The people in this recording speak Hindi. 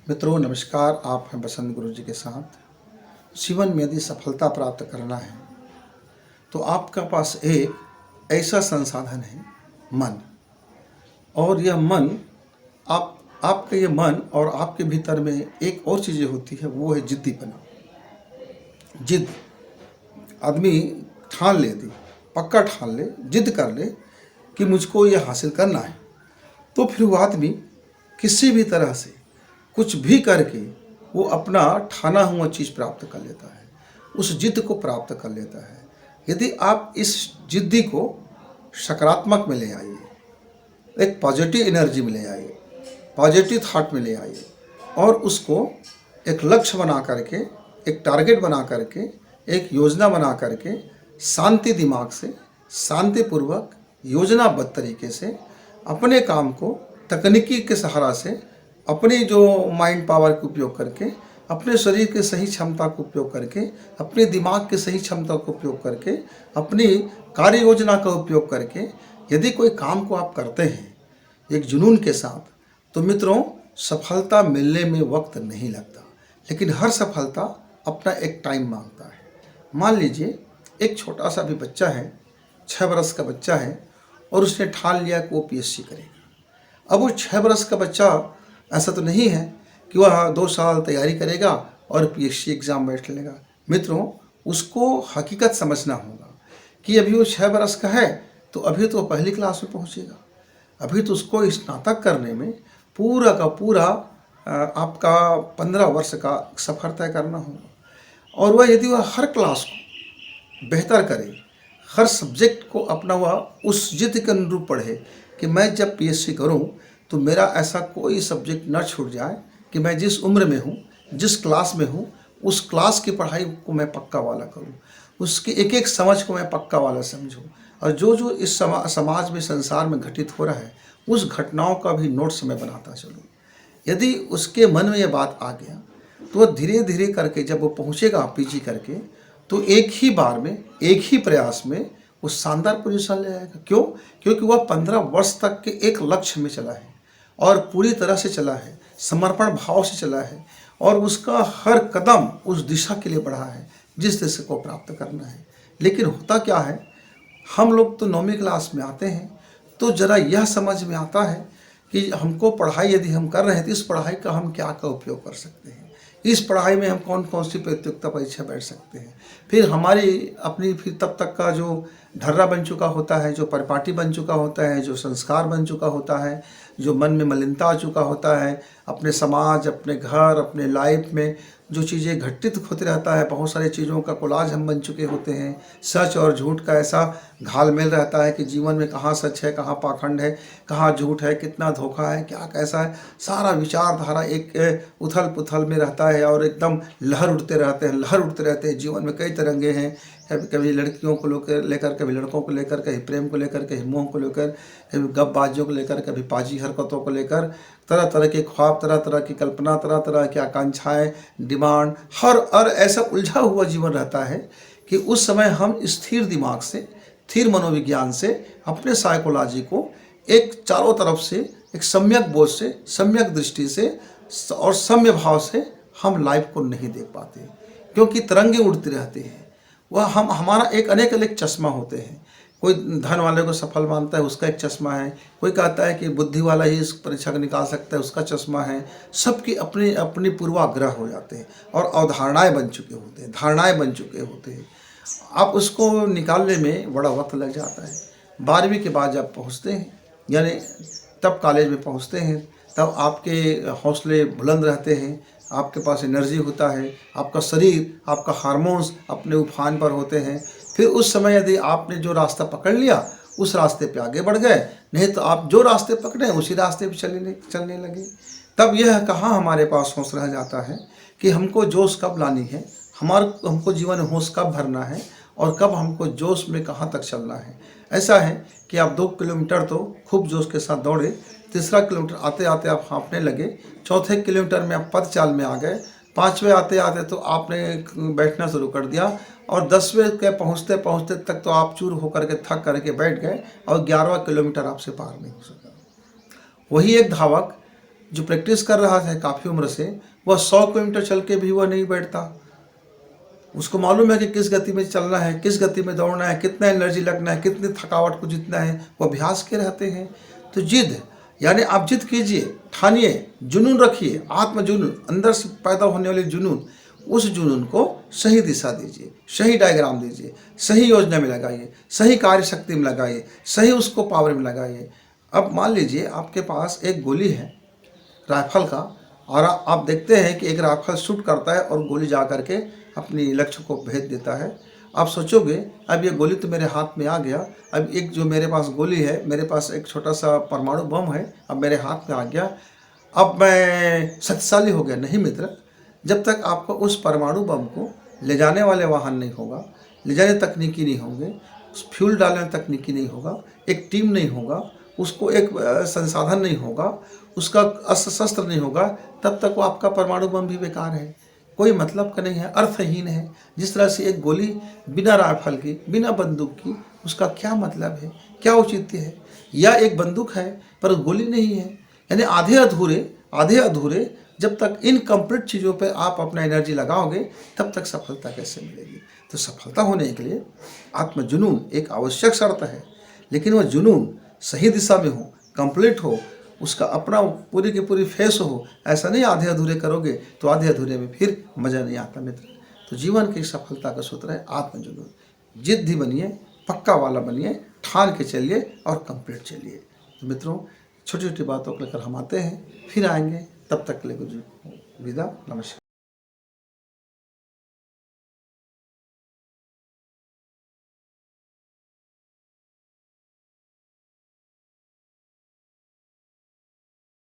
मित्रों नमस्कार। आप हैं बसंत गुरु जी के साथ। जीवन में यदि सफलता प्राप्त करना है तो आपका पास एक ऐसा संसाधन है, मन। और यह मन, आपका ये मन और आपके भीतर में एक और चीज़ें होती है, वो है जिद्दीपना। जिद। आदमी ठान ले, यदि पक्का ठान ले, जिद कर ले कि मुझको ये हासिल करना है, तो फिर वो आदमी किसी भी तरह से कुछ भी करके वो अपना ठाना हुआ चीज़ प्राप्त कर लेता है, उस जिद को प्राप्त कर लेता है। यदि आप इस जिद्दी को सकारात्मक में ले आइए, एक पॉजिटिव एनर्जी में ले आइए, पॉजिटिव थॉट में ले आइए और उसको एक लक्ष्य बना करके, एक टारगेट बना करके, एक योजना बना करके शांति दिमाग से, शांतिपूर्वक, योजनाबद्ध तरीके से अपने काम को तकनीकी के सहारा से, अपनी जो माइंड पावर का उपयोग करके, अपने शरीर के सही क्षमता का उपयोग करके, अपने दिमाग के सही क्षमता का उपयोग करके, अपनी कार्य योजना का उपयोग करके यदि कोई काम को आप करते हैं एक जुनून के साथ, तो मित्रों सफलता मिलने में वक्त नहीं लगता। लेकिन हर सफलता अपना एक टाइम मांगता है। मान लीजिए एक छोटा सा भी बच्चा है, 6 बरस का बच्चा है, और उसने ठान लिया कि वो पीएचडी करेगा। अब वो 6 बरस का बच्चा ऐसा तो नहीं है कि वह 2 साल तैयारी करेगा और पीएचडी एग्ज़ाम बैठ लेगा। मित्रों उसको हकीकत समझना होगा कि अभी वो 6 बरस का है, तो अभी तो पहली क्लास में पहुंचेगा। अभी तो उसको स्नातक करने में पूरा का पूरा आपका 15 वर्ष का सफ़र तय करना होगा। और वह यदि वह हर क्लास को बेहतर करे, हर सब्जेक्ट को अपना वह उस जिद के अनुरूप पढ़े कि मैं जब पीएचडी करूं तो मेरा ऐसा कोई सब्जेक्ट न छूट जाए कि मैं जिस उम्र में हूं, जिस क्लास में हूं, उस क्लास की पढ़ाई को मैं पक्का वाला करूं, उसकी एक एक समझ को मैं पक्का वाला समझूं, और जो जो इस समाज में, संसार में घटित हो रहा है, उस घटनाओं का भी नोट्स मैं बनाता चलूँ। यदि उसके मन में यह बात आ गया तो वह धीरे धीरे करके जब वो पहुँचेगा पीजी करके, तो एक ही बार में, एक ही प्रयास में वो शानदार पोजीशन ले आएगा। क्यों? क्योंकि वह 15 वर्ष तक के एक लक्ष्य में चला है और पूरी तरह से चला है, समर्पण भाव से चला है, और उसका हर कदम उस दिशा के लिए बढ़ा है जिस दिशा को प्राप्त करना है। लेकिन होता क्या है, हम लोग तो 9वीं क्लास में आते हैं तो ज़रा यह समझ में आता है कि हमको पढ़ाई यदि हम कर रहे हैं तो इस पढ़ाई का हम क्या का उपयोग कर सकते हैं, इस पढ़ाई में हम कौन कौन सी प्रतियोगिता परीक्षा बैठ सकते हैं। फिर हमारी अपनी फिर तब तक का जो ढर्रा बन चुका होता है, जो परिपाटी बन चुका होता है, जो संस्कार बन चुका होता है, जो मन में मलिनता आ चुका होता है, अपने समाज, अपने घर, अपने लाइफ में जो चीज़ें घटित होते रहता है, बहुत सारी चीज़ों का कोलाज हम बन चुके होते हैं। सच और झूठ का ऐसा घालमेल रहता है कि जीवन में कहाँ सच है, कहाँ पाखंड है, कहाँ झूठ है, कितना धोखा है, क्या कैसा है, सारा विचारधारा एक उथल पुथल में रहता है और एकदम लहर उठते रहते हैं, लहर उठते रहते हैं। जीवन में कई तरंगे हैं, कभी लड़कियों को लेकर, कभी लड़कों को लेकर, कभी प्रेम को लेकर, कभी मोह को लेकर, कभी गपबाजियों को लेकर, कभी पाजी हरकतों को लेकर, तरह तरह के ख्वाब, तरह तरह की कल्पना, तरह तरह की आकांक्षाएं, डिमांड, हर और ऐसा उलझा हुआ जीवन रहता है कि उस समय हम स्थिर दिमाग से, स्थिर मनोविज्ञान से, अपने साइकोलॉजी को एक चारों तरफ से, एक सम्यक बोध से, सम्यक दृष्टि से और सम्य भाव से हम लाइफ को नहीं देख पाते, क्योंकि तरंगे उड़ती रहती हैं। वह हमारा एक अनेक चश्मा होते हैं। कोई धन वाले को सफल मानता है, उसका एक चश्मा है। कोई कहता है कि बुद्धि वाला ही इस परीक्षा को निकाल सकता है, उसका चश्मा है। सबकी अपनी अपनी पूर्वाग्रह हो जाते हैं और अवधारणाएं बन चुके होते हैं, धारणाएं बन चुके होते हैं। आप उसको निकालने में बड़ा वक्त लग जाता है। 12वीं के बाद जब पहुँचते हैं, यानी तब कॉलेज में पहुँचते हैं, तब आपके हौसले बुलंद रहते हैं, आपके पास एनर्जी होता है, आपका शरीर, आपका हार्मोन्स अपने उफान पर होते हैं। फिर उस समय यदि आपने जो रास्ता पकड़ लिया उस रास्ते पे आगे बढ़ गए, नहीं तो आप जो रास्ते पकड़े उसी रास्ते पे चलने लगे। तब यह कहाँ हमारे पास होश रह जाता है कि हमको जोश कब लानी है, हमको जीवन में होश कब भरना है और कब हमको जोश में कहाँ तक चलना है। ऐसा है कि आप 2 किलोमीटर तो खूब जोश के साथ दौड़े, तीसरा किलोमीटर आते आते आप हाँफने लगे, चौथे किलोमीटर में आप पद चाल में आ गए, 5वें आते आते तो आपने बैठना शुरू कर दिया, और 10वें के पहुँचते पहुँचते तक तो आप चूर होकर के थक करके बैठ गए और 11वां किलोमीटर आपसे पार नहीं हो सका। वही एक धावक जो प्रैक्टिस कर रहा है काफ़ी उम्र से, वह 100 किलोमीटर चल के भी वह नहीं बैठता। उसको मालूम है कि किस गति में चलना है, किस गति में दौड़ना है, कितना एनर्जी लगना है, कितनी थकावट को जीतना है, वो अभ्यास के रहते हैं। तो जिद, यानी आप जिद कीजिए, ठानिए, जुनून रखिए, आत्म जुनून, अंदर से पैदा होने वाले जुनून, उस जुनून को सही दिशा दीजिए, सही डायग्राम दीजिए, सही योजना में लगाइए, सही कार्य शक्ति में लगाइए, सही उसको पावर में लगाइए। अब मान लीजिए आपके पास एक गोली है राइफल का, और आप देखते हैं कि एक राइफल शूट करता है और गोली जा करके अपनी लक्ष्य को भेद देता है। आप सोचोगे अब ये गोली तो मेरे हाथ में आ गया, अब एक जो मेरे पास गोली है, मेरे पास एक छोटा सा परमाणु बम है, अब मेरे हाथ में आ गया, अब मैं शक्तिशाली हो गया। नहीं मित्र, जब तक आपको उस परमाणु बम को ले जाने वाले वाहन नहीं होगा, ले जाने तकनीकी नहीं होंगे, उस फ्यूल डालने तकनीकी नहीं होगा, एक टीम नहीं होगा, उसको एक संसाधन नहीं होगा, उसका अस्त्र शस्त्र नहीं होगा, तब तक वो आपका परमाणु बम भी बेकार है, कोई मतलब का नहीं है, अर्थहीन है। जिस तरह से एक गोली बिना राइफल की, बिना बंदूक की, उसका क्या मतलब है, क्या औचित्य है। या एक बंदूक है पर गोली नहीं है, यानी आधे अधूरे जब तक इनकम्प्लीट चीज़ों पे आप अपना एनर्जी लगाओगे तब तक सफलता कैसे मिलेगी। तो सफलता होने के लिए आत्मजुनून एक आवश्यक शर्त है, लेकिन वह जुनून सही दिशा में हो, कंप्लीट हो, उसका अपना पूरी की पूरी फेस हो। ऐसा नहीं आधे अधूरे करोगे तो आधे अधूरे में फिर मज़ा नहीं आता मित्र। तो जीवन की सफलता का सूत्र है आत्मजुनून। जिद्दी बनिए, पक्का वाला बनिए, ठान के चलिए और कंप्लीट चलिए। तो मित्रों, छोटी छोटी बातों को लेकर हम आते हैं, फिर आएंगे। तब तक के लिए गुरु विदा, नमस्कार।